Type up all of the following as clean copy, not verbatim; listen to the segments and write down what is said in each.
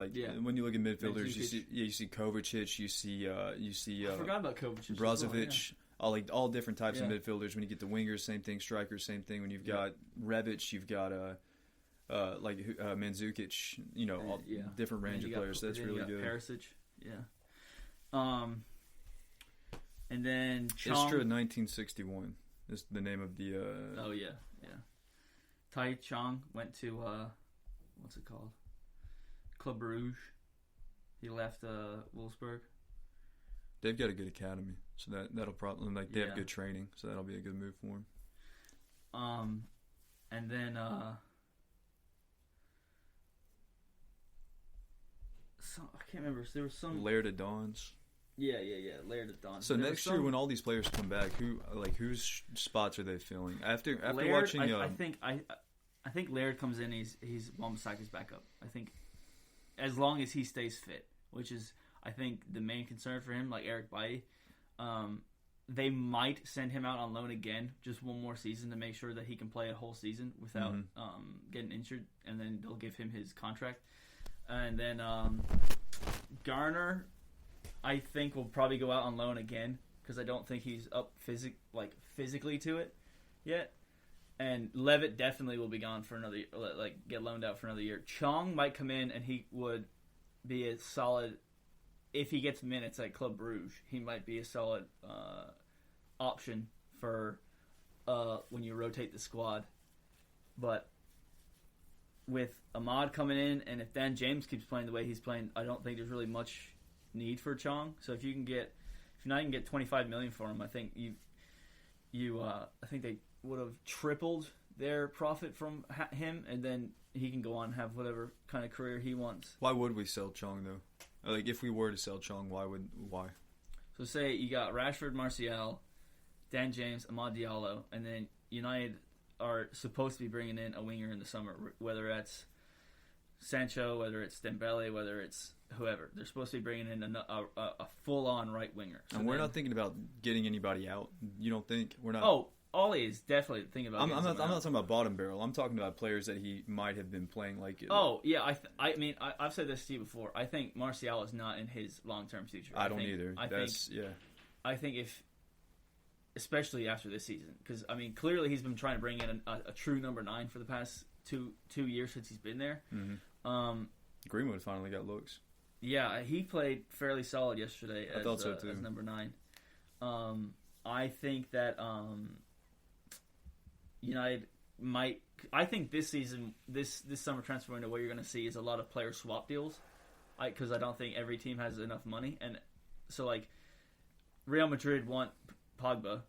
Like Yeah. when you look at midfielders, Mandzukic. you see Kovacic, you see I forgot about Kovacic. Brozovic, all different types of Yeah. midfielders. When you get the wingers, same thing. Strikers, same thing. When you've got Rebic, you've got Mandzukic. You know, all different range of players. That's really good. Perisic, and then Chong. Istra 1961 is the name of the. Oh yeah. Tai Chong went to what's it called? Club Brugge. He left Wolfsburg. They've got a good academy, so that'll probably they have good training, so that'll be a good move for him. And then I can't remember. There was some Laird of Dons. Yeah. Laird of Dons. So next year, when all these players come back, whose spots are they filling? After Laird, watching, I think Laird comes in. He's Wan-Bissaka's backup. I think as long as he stays fit, which is I think the main concern for him, like Eric Bailly, they might send him out on loan again, just one more season to make sure that he can play a whole season without getting injured, and then they'll give him his contract. And then Garner, I think will probably go out on loan again because I don't think he's up physically to it yet. And Levitt definitely will be gone for another, get loaned out for another year. Chong might come in and he would be a solid, if he gets minutes at Club Brugge, he might be a solid option for when you rotate the squad. But with Ahmad coming in, and if Dan James keeps playing the way he's playing, I don't think there's really much need for Chong. So if you not even get $25 million for him, I think I think they would have tripled their profit from him, and then he can go on and have whatever kind of career he wants. Why would we sell Chong though? Like if we were to sell Chong, why? So say you got Rashford, Martial, Dan James, Amad Diallo, and then United are supposed to be bringing in a winger in the summer, whether that's Sancho, whether it's Dembele, whether it's whoever. They're supposed to be bringing in a full-on right winger. So and we're not thinking about getting anybody out. You don't think we're not? Oh, Ollie is definitely thinking about. I'm not talking about bottom barrel. I'm talking about players that he might have been playing like. Oh yeah, I mean I've said this to you before. I think Martial is not in his long-term future. I don't either. I think if, especially after this season, because I mean clearly he's been trying to bring in a true number 9 for the past two years since he's been there. Mm-hmm. Greenwood finally got looks. Yeah, he played fairly solid yesterday I thought so too. As number 9. I think that United might. I think this season, this summer transfer window, what you're going to see is a lot of player swap deals, because I don't think every team has enough money, and so like Real Madrid want Pogba,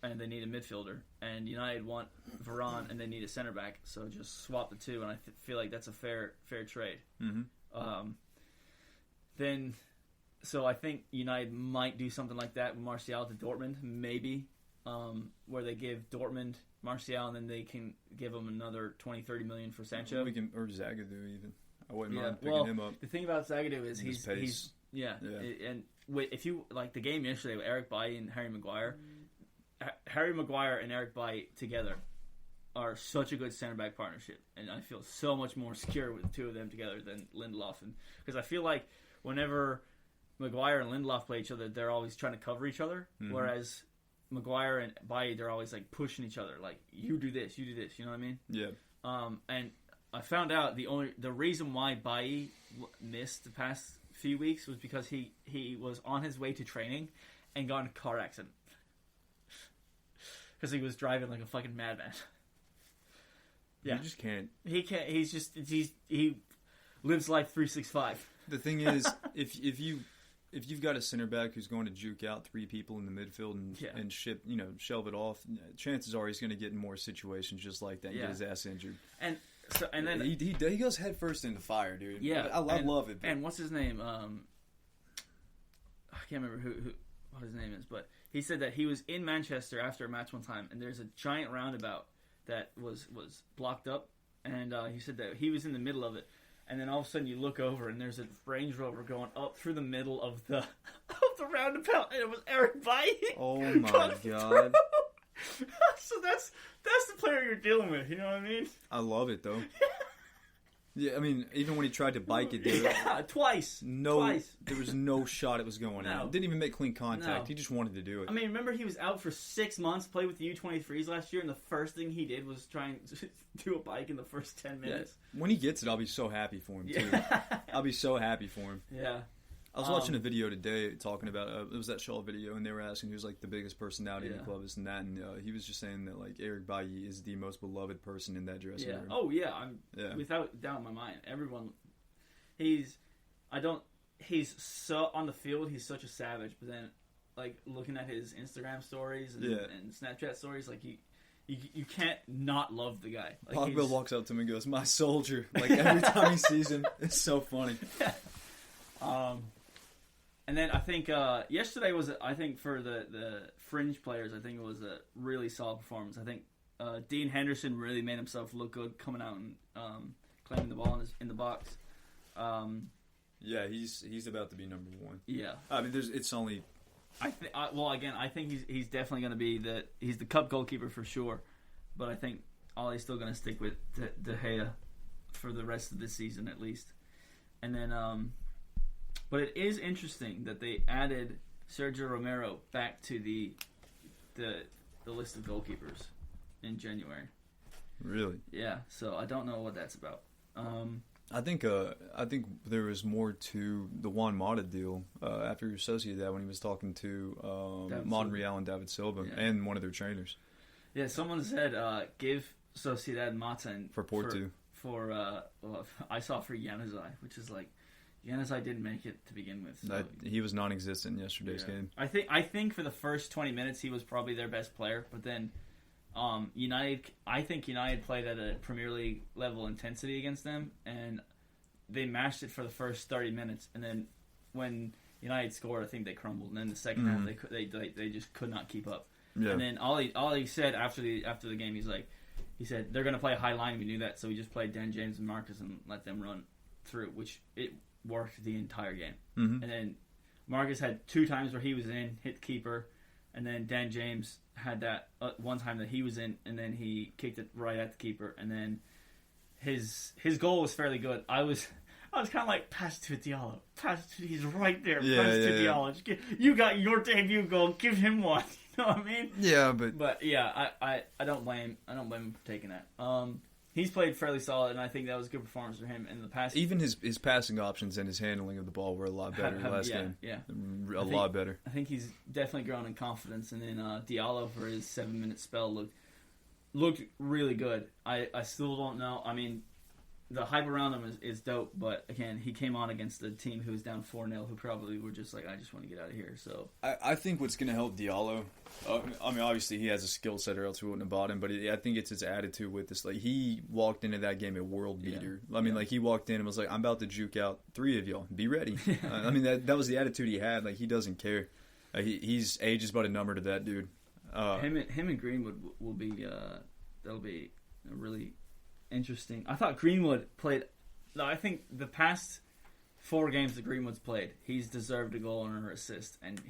and they need a midfielder, and United want Varane, and they need a center back. So just swap the two, and I feel like that's a fair trade. Mm-hmm. Then, so I think United might do something like that with Martial to Dortmund, maybe, where they give Dortmund Martial, and then they can give him another 20-30 million for Sancho. Or Zagadou even. I wouldn't mind picking him up. The thing about Zagadou is he's and if you like the game yesterday with Eric Bailly and Harry Maguire, Harry Maguire and Eric Bailly together are such a good center back partnership, and I feel so much more secure with the two of them together than Lindelof, because I feel like whenever Maguire and Lindelof play each other, they're always trying to cover each other, whereas Maguire and Bailly, they're always like pushing each other, like you do this, you know what I mean? Yeah. And I found out the reason why Bailly missed the past few weeks was because he was on his way to training and got in a car accident because he was driving like a fucking madman. Yeah, you just can't. He can't. He lives life 365. The thing is, if you've got a center back who's going to juke out 3 people in the midfield and shelve it off, chances are he's going to get in more situations just like that and get his ass injured. And then he goes head first into fire, dude. Yeah, I love it. And what's his name? I can't remember what his name is, but he said that he was in Manchester after a match one time, and there's a giant roundabout that was blocked up, and he said that he was in the middle of it. And then all of a sudden you look over and there's a Range Rover going up through the middle of the roundabout, and it was Eric Bailly. Oh my god! So that's the player you're dealing with. You know what I mean? I love it though. Yeah, I mean, even when he tried to bike it, twice. There was no shot it was going in. Didn't even make clean contact. No. He just wanted to do it. I mean, remember he was out for 6 months, played with the U23s last year, and the first thing he did was try and do a bike in the first 10 minutes. Yeah. When he gets it, I'll be so happy for him, too. I'll be so happy for him. Yeah. I was watching a video today talking about it was that Shaw video, and they were asking who's like the biggest personality in the club, this and that, and he was just saying that like Eric Bailly is the most beloved person in that dressing room. Oh yeah, without doubt in my mind. Everyone, he's so on the field. He's such a savage, but then like looking at his Instagram stories and Snapchat stories, like you can't not love the guy. Like, Pogba walks up to him and goes, "My soldier!" Like every time he sees him, it's so funny. And then I think yesterday was, I think for the fringe players, I think it was a really solid performance. I think Dean Henderson really made himself look good coming out and claiming the ball in the box. Yeah, he's about to be number one. Yeah, I mean, it's only. I think he's definitely going to be he's the cup goalkeeper for sure, but I think Ollie's still going to stick with De Gea for the rest of this season at least, and then. But it is interesting that they added Sergio Romero back to the list of goalkeepers in January. Really? Yeah. So I don't know what that's about. I think there was more to the Juan Mata deal after Sociedad when he was talking to Monreal and David Silva and one of their trainers. Yeah. Someone said give Sociedad Mata for Porto. I saw for Januzaj, which is like. Januzaj didn't make it to begin with. So. He was non-existent in yesterday's game. I think for the first 20 minutes he was probably their best player, but then United played at a Premier League level intensity against them, and they mashed it for the first 30 minutes, and then when United scored, I think they crumbled, and then the second half they just could not keep up. Yeah. And then Ollie said after the game, he said they're going to play a high line. We knew that, so we just played Dan James and Marcus and let them run through, which it worked the entire game. Mm-hmm. And then Marcus had 2 times where he was in, hit the keeper, and then Dan James had that one time that he was in, and then he kicked it right at the keeper, and then his goal was fairly good. I was kind of like, pass to Diallo. He's right there. Pass to Diallo. You got your debut goal. Give him one. You know what I mean? Yeah, but yeah, I don't blame him for taking that. He's played fairly solid, and I think that was a good performance for him in the past. Even his passing options and his handling of the ball were a lot better last game. Yeah, a lot better. I think he's definitely grown in confidence, and then Diallo for his 7-minute spell looked really good. I still don't know. I mean, the hype around him is dope, but again, he came on against a team who was down 4-0, who probably were just like, I just want to get out of here. So I think what's going to help Diallo, I mean, obviously he has a skill set, or else we wouldn't have bought him. But I think it's his attitude with this. Like, he walked into that game a world beater. Yeah. I mean, like, he walked in and was like, "I'm about to juke out 3 of y'all. Be ready." I mean, that was the attitude he had. Like, he doesn't care. He's age is but a number to that dude. Him and Greenwood will be that'll be a really interesting. I thought Greenwood played. I think the past 4 games that Greenwood's played, he's deserved a goal and an assist, and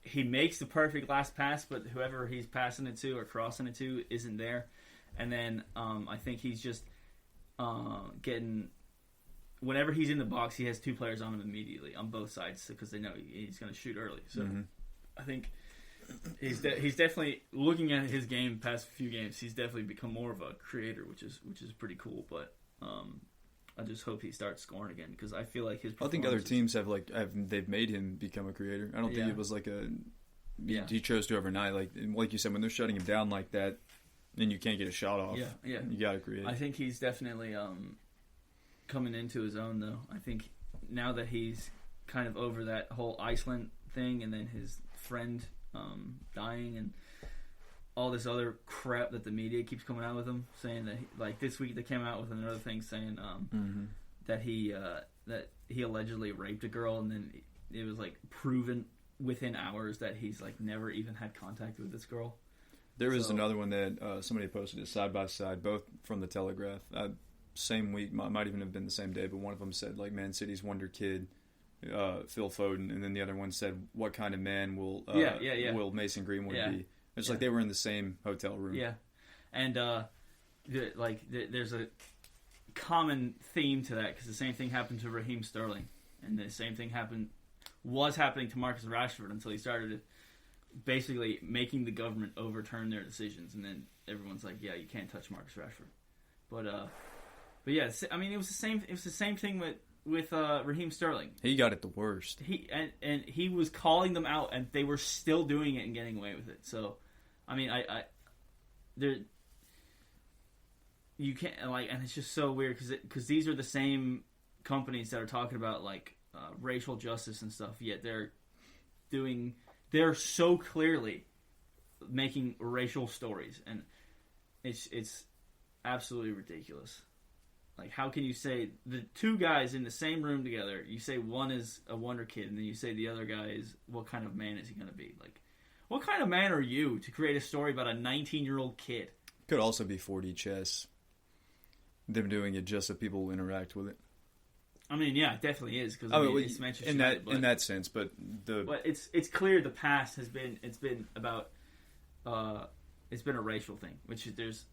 he makes the perfect last pass, but whoever he's passing it to or crossing it to isn't there. And then I think he's just getting. Whenever he's in the box, he has 2 players on him immediately on both sides because they know he's going to shoot early. So I think. He's definitely looking at his game past few games. He's definitely become more of a creator, which is pretty cool. But I just hope he starts scoring again because I feel like his. I think other teams they've made him become a creator. I don't think it was like he chose to overnight. Like you said, when they're shutting him down like that, then you can't get a shot off. Yeah, you got to create. I think he's definitely coming into his own though. I think now that he's kind of over that whole Iceland thing, and then his friend. Dying and all this other crap that the media keeps coming out with him, saying that like this week they came out with another thing saying that he allegedly raped a girl, and then it was like proven within hours that he's like never even had contact with this girl. There was another one that somebody posted it side by side, both from the Telegraph, same week, might even have been the same day, but one of them said like Man City's wonder kid. Phil Foden, and then the other one said, "What kind of man will Mason Greenwood be?" It's like they were in the same hotel room. Yeah, and there's common theme to that because the same thing happened to Raheem Sterling, and the same thing was happening to Marcus Rashford until he started basically making the government overturn their decisions, and then everyone's like, "Yeah, you can't touch Marcus Rashford." But yeah, I mean, it was the same. It was the same thing with Raheem Sterling. He got it the worst. And he was calling them out, and they were still doing it and getting away with it. So, I mean, you can't and it's just so weird because these are the same companies that are talking about like racial justice and stuff. Yet they're so clearly making racial stories, and it's absolutely ridiculous. Like, how can you say the two guys in the same room together, you say one is a wonder kid, and then you say the other guy is, what kind of man is he going to be? Like, what kind of man are you to create a story about a 19-year-old kid? Could also be 4D chess. Them doing it just so people will interact with it. I mean, yeah, it definitely is because it's Manchester United, in that sense. But it's clear the past has been about it's been a racial thing, which there's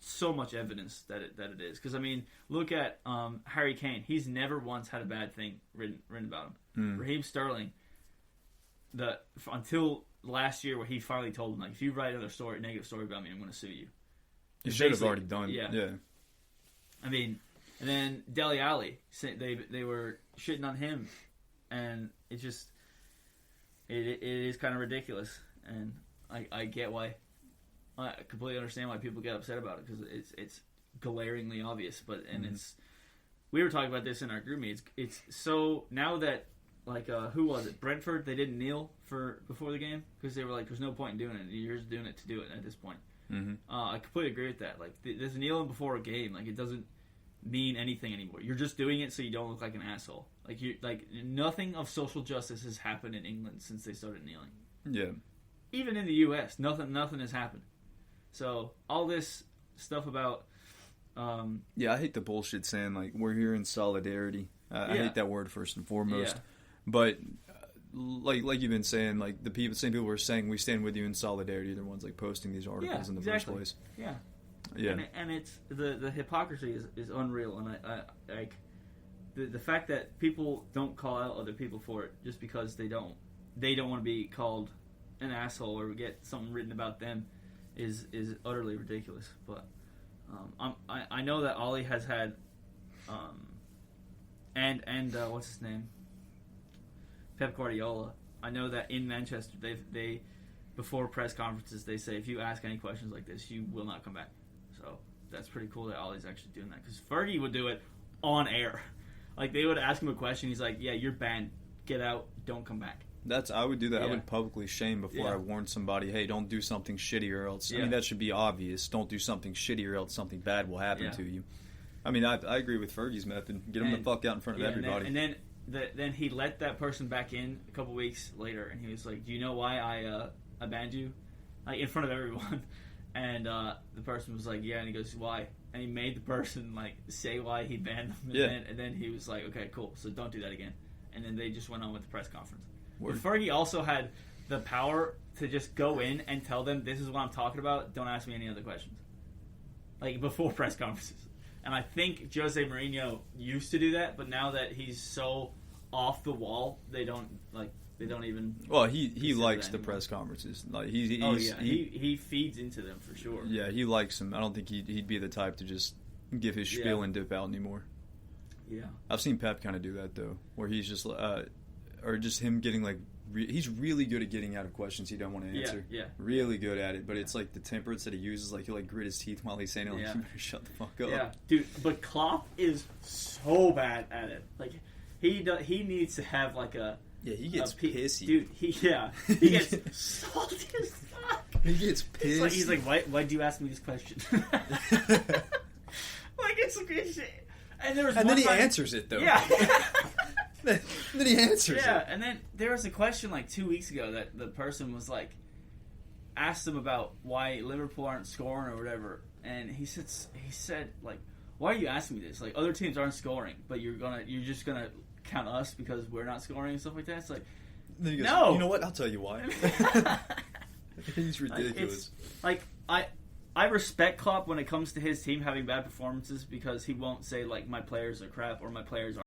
so much evidence that it is. Because I mean, look at Harry Kane. He's never once had a bad thing written about him. Raheem Sterling, until last year, where he finally told him, like, if you write another negative story about me, I'm going to sue you. You should have already done. Yeah. I mean, and then Dele Alli, they were shitting on him, and it is kind of ridiculous, and I get why. I completely understand why people get upset about it because it's glaringly obvious. But we were talking about this in our group meet. It's so now that who was it? Brentford, they didn't kneel before the game because they were like, there's no point in doing it. You're just doing it to do it at this point. I completely agree with that. Like, there's kneeling before a game. Like, it doesn't mean anything anymore. You're just doing it so you don't look like an asshole. Like nothing of social justice has happened in England since they started kneeling. Yeah. Even in the U.S., nothing has happened. So all this stuff about. I hate the bullshit saying like we're here in solidarity. I hate that word first and foremost. Yeah. But like you've been saying, like same people were saying we stand with you in solidarity. They're the ones like posting these articles in the first place. Yeah. Yeah. And it's the hypocrisy is unreal, and I like the fact that people don't call out other people for it just because they don't want to be called an asshole or get something written about them is utterly ridiculous. But I know that Ollie has had and what's his name, Pep Guardiola. I know that in Manchester they before press conferences they say if you ask any questions like this you will not come back. So that's pretty cool that Ollie's actually doing that because Fergie would do it on air. Like, they would ask him a question, he's like, yeah, you're banned, get out, don't come back. I would do that. Yeah. I would publicly shame before I warned somebody, hey, don't do something shitty or else. I mean, that should be obvious. Don't do something shitty or else something bad will happen to you. I mean, I agree with Fergie's method. Get him the fuck out in front of everybody. And then he let that person back in a couple weeks later, and he was like, do you know why I banned you? Like, in front of everyone. And the person was like, yeah, and he goes, why? And he made the person like say why he banned them, and then he was like, okay, cool, so don't do that again. And then they just went on with the press conference. But Fergie also had the power to just go in and tell them, this is what I'm talking about, don't ask me any other questions. Like, before press conferences. And I think Jose Mourinho used to do that, but now that he's so off the wall, they don't even. Well, he likes the press conferences. Like he feeds into them for sure. Yeah, he likes them. I don't think he'd be the type to just give his spiel and dip out anymore. Yeah, I've seen Pep kind of do that though, where he's just or just him getting like he's really good at getting out of questions he don't want to answer. Yeah, really good at it. But it's like the temperance that he uses, like he'll like grit his teeth while he's saying it. Like, you better shut the fuck up. Yeah, dude. But Klopp is so bad at it. Like he needs to have like a. Yeah, he gets pissy. Dude, he gets salty as fuck. He gets pissed. He's like, why'd you ask me this question? Like, it's shit. And then he answers it, though. Yeah. Then he answers it. Yeah, and then there was a question like 2 weeks ago that the person was like, asked him about why Liverpool aren't scoring or whatever. And he said, like, why are you asking me this? Like, other teams aren't scoring, but you're just gonna count us because we're not scoring and stuff like that. It's like, goes, no. You know what? I'll tell you why. He's ridiculous. I respect Klopp when it comes to his team having bad performances because he won't say like my players are crap or my players